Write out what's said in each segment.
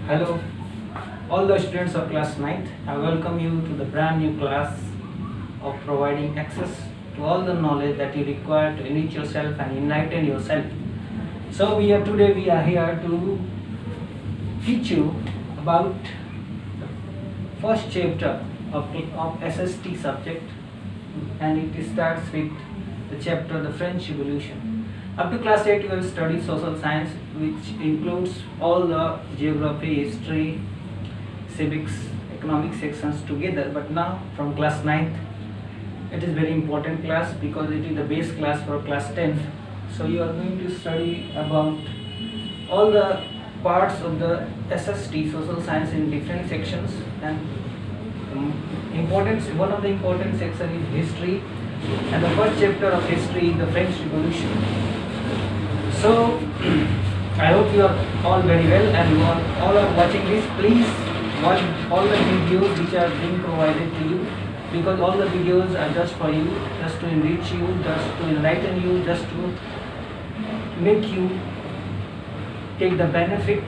Hello, all the students of class 9th. I welcome you to the brand new class of providing access to all the knowledge that you require to enrich yourself and enlighten yourself. So today we are here to teach you about the first chapter of SST subject, and it starts with the chapter The French Revolution. Up to class 8 you will study social science, which includes all the geography, history, civics, economic sections together. But now from class 9th it is very important class because it is the base class for class 10th. So you are going to study about all the parts of the SST social science in different sections, and one of the important section is history, and the first chapter of history is the French Revolution. So I hope you are all very well, and you are all are watching this. Please watch all the videos which are being provided to you, because all the videos are just for you, just to enrich you, just to enlighten you, just to make you take the benefit.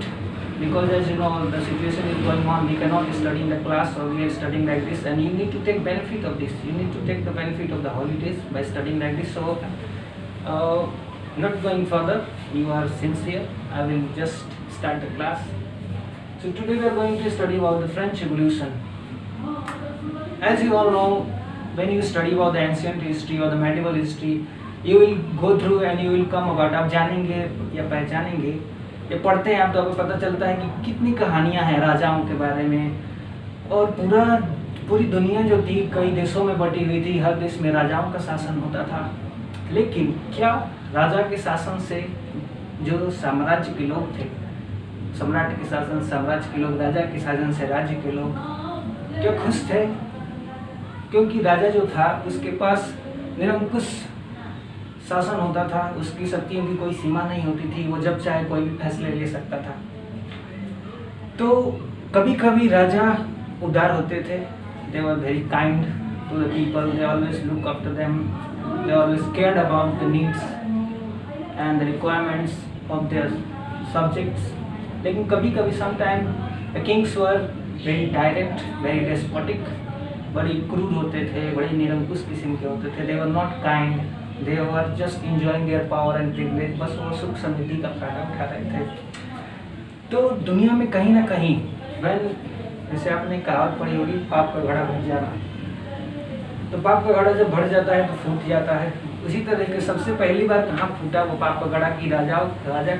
Because as you know, the situation is going on, we cannot study in the class, or we are studying like this, and you need to take benefit of this. You need to take the benefit of the holidays by studying like this. So not going further, you are sincere, I will just start the class. So today we are going to study about the French Revolution. As you all know, when you study about the ancient history or the medieval history, you will go through and you will come about, आप जानेंगे या पहचानेंगे, ये पढ़ते हैं आप तो आपको पता चलता है कि कितनी कहानियाँ हैं राजाओं के बारे में, और पूरी दुनिया जो थी कई देशों में बटी हुई थी, हर देश में राजाओं का शासन होता था। लेकिन क्या राजा के शासन से जो साम्राज्य के लोग थे, सम्राट के शासन साम्राज्य के लोग, राजा के शासन से राज्य के लोग क्या खुश थे? क्योंकि राजा जो था उसके पास निरंकुश शासन होता था, उसकी शक्तियों की कोई सीमा नहीं होती थी, वो जब चाहे कोई भी फैसले ले सकता था। तो कभी कभी राजा उदार होते थे, they were very kind to the people, they always look after them, they always cared about the needs and the requirements of their subjects. लेकिन कभी कभी sometime the kings were very tyrant, very despotic, बड़े क्रूर होते थे, बड़े निरंकुश किस्म के होते थे। They were not kind, they were just enjoying their power and privilege, बस वो सुख समृद्धि का फायदा उठा रहे थे। तो दुनिया में कहीं ना कहीं जैसे आपने कहावत पढ़ी होगी, पाप का घड़ा भर जाना, तो पाप का घड़ा जब भर जाता है तो फूट जाता है। उसी तरह के सबसे पहली बार कहाँ फूटा वो पाप का घड़ा की राजा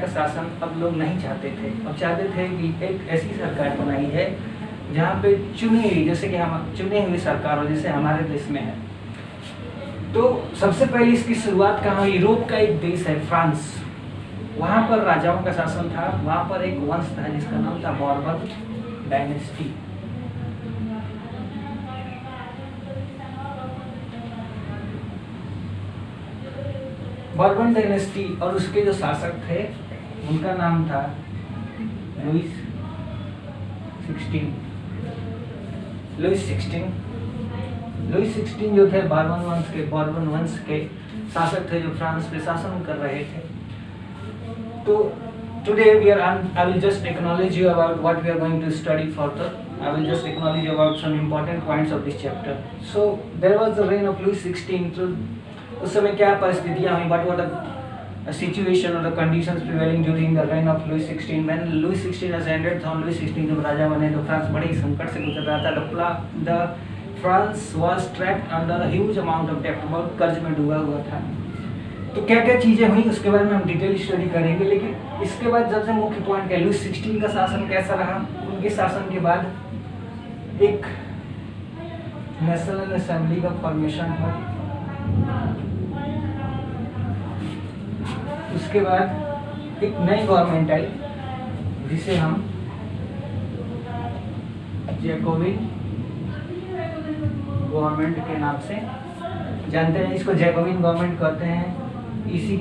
का शासन अब लोग नहीं चाहते थे। अब चाहते थे कि एक ऐसी सरकार बनाई है जहाँ पे चुनी हुई, जैसे कि हम चुनी हुई सरकार हो, जैसे हमारे देश में है। तो सबसे पहले इसकी शुरुआत कहाँ हुई? यूरोप का एक देश है फ्रांस, वहाँ पर राजाओं का शासन था। वहाँ पर एक वंश था जिसका नाम था बॉर्बन डायनेस्टी। बॉर्बन डायनेस्टी, और उसके जो शासक थे उनका नाम था लुइस 16 जो थे बॉर्बन वंश के शासक थे, जो फ्रांस पे शासन कर रहे थे। तो today I will just acknowledge you about what we are going to study further. I will just acknowledge you about some important points of this chapter. So there was the reign of Louis 16. So उस समय क्या परिस्थितियाँ हुई, but what situation or the conditions prevailing during the reign of Louis 16? When Louis 16 has ended, तो Louis 16 जब राजा बने तो France बड़े ही संकट से गुजर रहा था। The France was trapped under a huge amount of debt, बहुत कर्ज में डूबा हुआ था। तो क्या क्या चीज़ें हुई उसके बारे में हम डिटेल स्टडी करेंगे। लेकिन इसके बाद सबसे मुख्य पॉइंट क्या, लुइस 16 का शासन कैसा रहा? उनके शासन के बाद एक नेशनल असेंबली का फॉर्मेशन हुआ। उसके बाद एक नई गवर्नमेंट आई जिसे हम जैकोबिन गवर्नमेंट के नाम से जानते हैं। इसको जैकोबिन गवर्नमेंट कहते हैं। इसी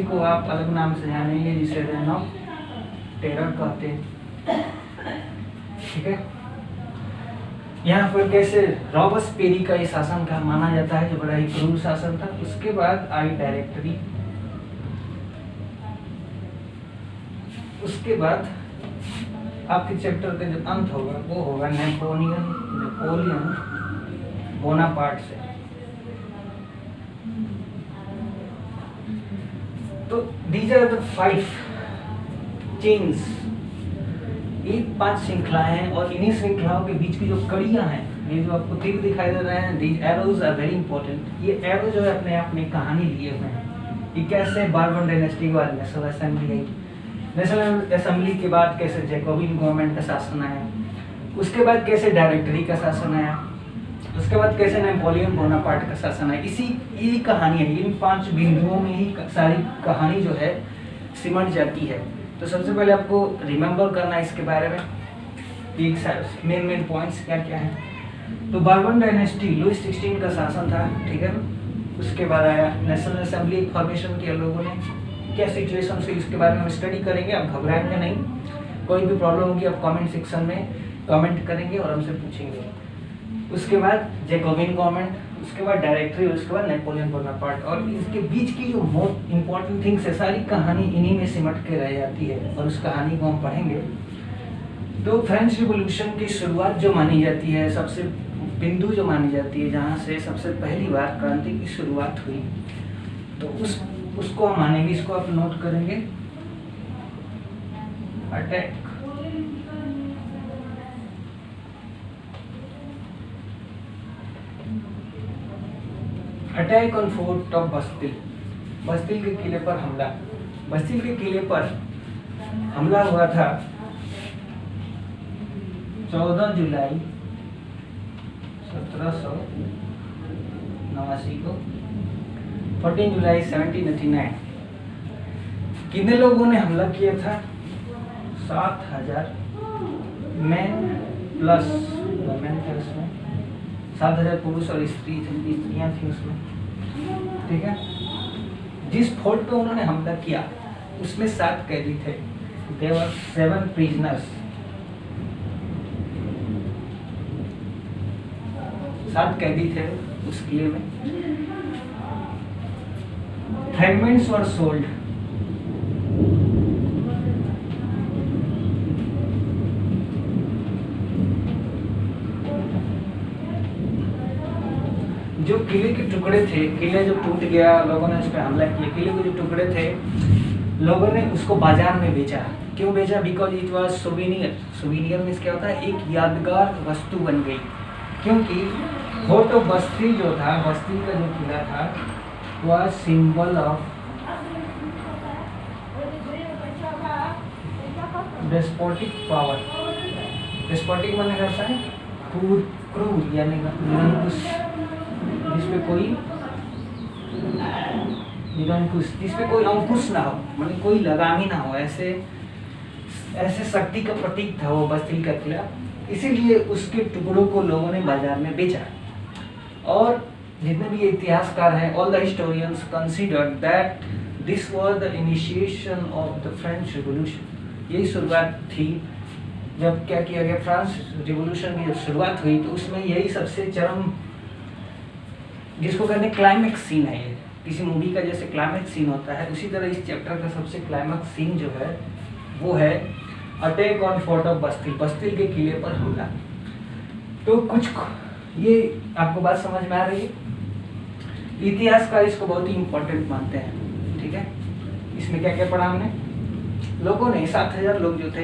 को आप अलग नाम से जानेंगे, जिसे रेन ऑफ टेरर कहते हैं। ठीक है, यहाँ पर कैसे रॉबस्पेरी का ये शासन का माना जाता है, जो बड़ा ही क्रूर शासन था। उसके बाद आई डायरेक्टरी, उसके बाद आपके चैप्टर का जो अंत होगा वो होगा नेपोलियन बोनापार्ट से। तो दीज आर द 5 चेन्स, ये 5 श्रृंखलाएं हैं, और इन्हीं श्रृंखलाओं के बीच की जो कड़ियां हैं, ये जो आपको तीर दिखाई दे रहे हैं, these arrows are very important. ये एरो जो है अपने आप में कहानी लिए हुए हैं। ये कैसे बार्बन डायनेस्टी के बाद नेशनल असेंबली आई, नेशनल असेंबली के बाद कैसे जैकोबिन गवर्नमेंट का शासन आया, उसके बाद कैसे डायरेक्टरी का शासन आया, उसके बाद कैसे नेपोलियन बोनापार्ट का शासन आया। इसी यही कहानी है, इन 5 बिंदुओं में ही सारी कहानी जो है सिमट जाती है। तो सबसे पहले आपको रिमेंबर करना है इसके बारे में मेन पॉइंट्स क्या क्या हैं। तो बार्बन डायनेस्टी लुइस 16 का शासन था, ठीक है। उसके बाद आया नेशनल असेंबली फॉर्मेशन किया लोगों ने, क्या सिचुएशन से इसके बारे में हम स्टडी करेंगे। आप घबराएंगे नहीं, कोई भी प्रॉब्लम होगी आप कमेंट सेक्शन में कमेंट करेंगे और हमसे पूछेंगे। उसके बाद जैकोबिन गवर्नमेंट, उसके बाद डायरेक्टरी, उसके बाद नेपोलियन बोनापार्ट, और इसके बीच की जो मोस्ट इंपॉर्टेंट थिंग्स है सारी कहानी इन्हीं में सिमट के रह जाती है, और उस कहानी को हम पढ़ेंगे। तो फ्रेंच रिवॉल्यूशन की शुरुआत जो मानी जाती है, सबसे बिंदु जो मानी जाती है जहाँ से सबसे पहली बार क्रांति की शुरुआत हुई, तो उसको हम मानेंगे, इसको आप नोट करेंगे, अटैक ऑन फोर्ट ऑफ बस्तिल, बस्तिल के किले पर हमला। बस्तिल के किले पर हमला हुआ था 14 जुलाई 1789 को, 14 जुलाई 1789। कितने लोगों ने हमला किया था? 7000 मैन प्लस वुमेन थे उसमें, 7000 पुरुष और स्त्रियां थी उसमें, ठीक है। जिस फोर्ट पे उन्होंने हमला किया उसमें 7 कैदी थे, देयर वर 7 प्रिजनर्स, 7 कैदी थे उस किले में। फ्रैगमेंट्स वर सोल्ड, जो किले के टुकड़े थे, किले जो टूट गया, लोगों ने उस पर हमला किया, किले के जो टुकड़े थे लोगों ने उसको बाजार में बेचा। क्यों बेचा? Because it was souvenir. Souvenir means क्या होता है? एक यादगार वस्तु बन गई, क्योंकि फोर्ट ऑफ बस्तिल जो था, बस्तिल का जो किला था, वह symbol of despotic power. Despotic माने क्या होता है? क्रूर यानी निरंकुश, जिसपे कोई अंकुश ना हो, माने कोई लगामी ना हो, ऐसे शक्ति का प्रतीक था वो बस्तिल का किला। इसीलिए उसके टुकड़ों को लोगों ने बाजार में बेचा। और जितने भी इतिहासकार हैं, all the historians consider that this was the initiation of the French revolution. यही शुरुआत थी जब क्या किया गया, फ्रांस रिवॉल्यूशन की जब शुरुआत हुई तो उसमें यही सबसे चरम, जिसको कहते हैं क्लाइमेक्स सीन है। ये किसी मूवी का जैसे क्लाइमेक्स सीन होता है, उसी तरह इस चैप्टर का सबसे क्लाइमेक्स सीन जो है वो है अटैक ऑन फोर्ट ऑफ बस्तिल, बस्तिल के किले पर हमला। तो कुछ ये आपको बात समझ में आ रही है? इतिहासकार इसको बहुत ही इम्पोर्टेंट मानते हैं, ठीक है। इसमें क्या क्या पढ़ा हमने? लोगों ने 7000 लोग जो थे,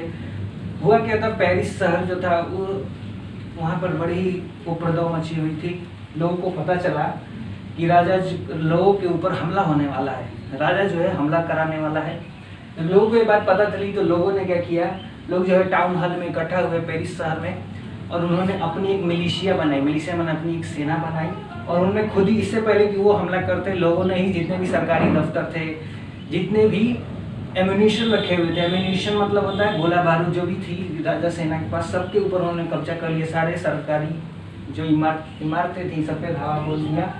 हुआ क्या था, पेरिस शहर जो था वो, वहाँ पर बड़ी उपद्रव मची हुई थी। लोगों को पता चला कि लोगों के ऊपर हमला होने वाला है, राजा जो है हमला कराने वाला है। लोगों को ये बात पता चली तो लोगों ने क्या किया, लोग जो है टाउन हॉल में इकट्ठा हुए पेरिस शहर में, और उन्होंने अपनी एक मिलिशिया बनाई, मिलिशिया मैंने अपनी एक सेना बनाई, और उन्होंने खुद ही, इससे पहले कि वो हमला करते, लोगों ने ही जितने भी सरकारी दफ्तर थे, जितने भी एम्यूनिशन रखे हुए थे, एम्यूनिशन मतलब होता है गोला बारूद जो भी थी राजा सेना के पास, सबके ऊपर उन्होंने कब्जा कर लिया। सारे सरकारी जो इमारतें थी सब पे धावा बोल दिया।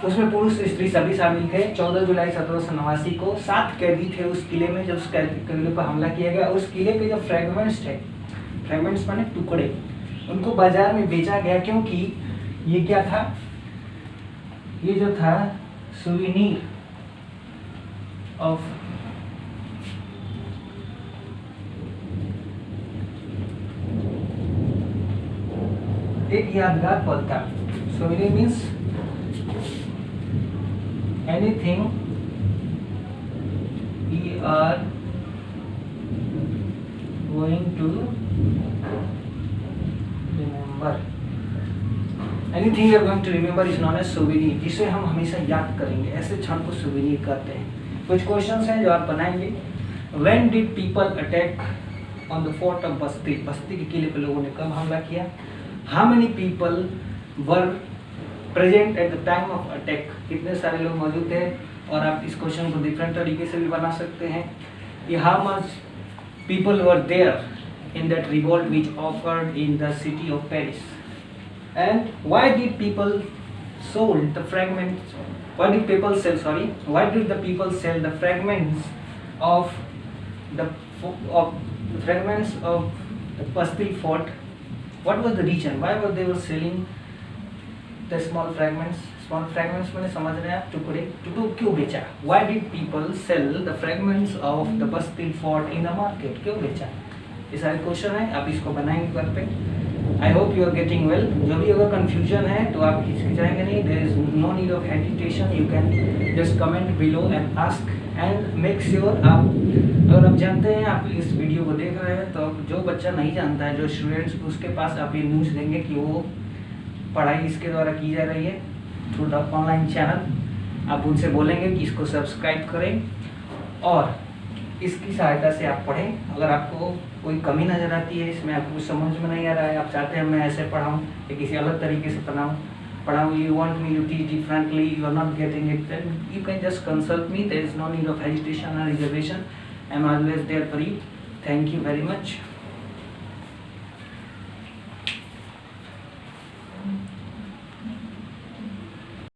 उसमें पुरुष स्त्री सभी शामिल थे। 14 जुलाई 1789 को 7 कैदी थे उस किले में, जब उस किले पर हमला किया गया। उस किले के जो फ्रेगमेंट्स थे, फ्रेगमेंट्स माने टुकड़े, उनको बाजार में बेचा गया, क्योंकि ये क्या था, ये जो था सुवेनीर ऑफ एक यादगार पल था। Souvenir means anything we are going to remember, anything we are going to remember is known as souvenir, जिसे हम हमेशा याद करेंगे, ऐसे क्षण को सोवेनियर कहते हैं। कुछ क्वेश्चंस हैं जो आप बनाएंगे। When did people attack on the fort of बस्ती, बस्ती के किले पे लोगों ने कब हमला किया? How many people were present at the time of attack, कितने सारे लोग मौजूद थे? और आप इस क्वेश्चन को डिफरेंट तरीके से भी बना सकते हैं। ये how much people were there in that revolt which occurred in the city of Paris, and why did people sold the fragments? Why did people sell? Sorry, why did the people sell the fragments of the fragments of the Bastille fort? What was the reason? Why were they were selling the small fragments? Small fragments मैंने समझ रहे हैं आप, टुकड़े क्यों बेचा? Why did people sell the fragments of the Bastille fort in the market? क्यों बेचा? ये सारे क्वेश्चन हैं, आप इसको बनाएंगे घर पे। I hope you are getting well. जो भी अगर कन्फ्यूजन है तो आप हिचकिचाएंगे नहीं, there is no need of hesitation, you can just comment below and ask and make sure. आप अगर आप जानते हैं, आप इस वीडियो को देख रहे हैं, तो जो बच्चा नहीं जानता है, जो स्टूडेंट्स, उसके पास आप ये न्यूज़ देंगे कि वो पढ़ाई इसके द्वारा की जा रही है थ्रू द ऑनलाइन चैनल। आप उनसे बोलेंगे कि इसको सब्सक्राइब करें और इसकी सहायता से आप पढ़ें। अगर आपको कोई कमी नज़र आती है इसमें, आपको कुछ समझ में नहीं आ रहा है, आप चाहते हैं मैं ऐसे पढ़ाऊँ या किसी अलग तरीके से पढ़ाऊँ, you want me to teach differently, you are not getting it, then you can just consult me. There is no need of hesitation or reservation. I am always there for you. Thank you very much.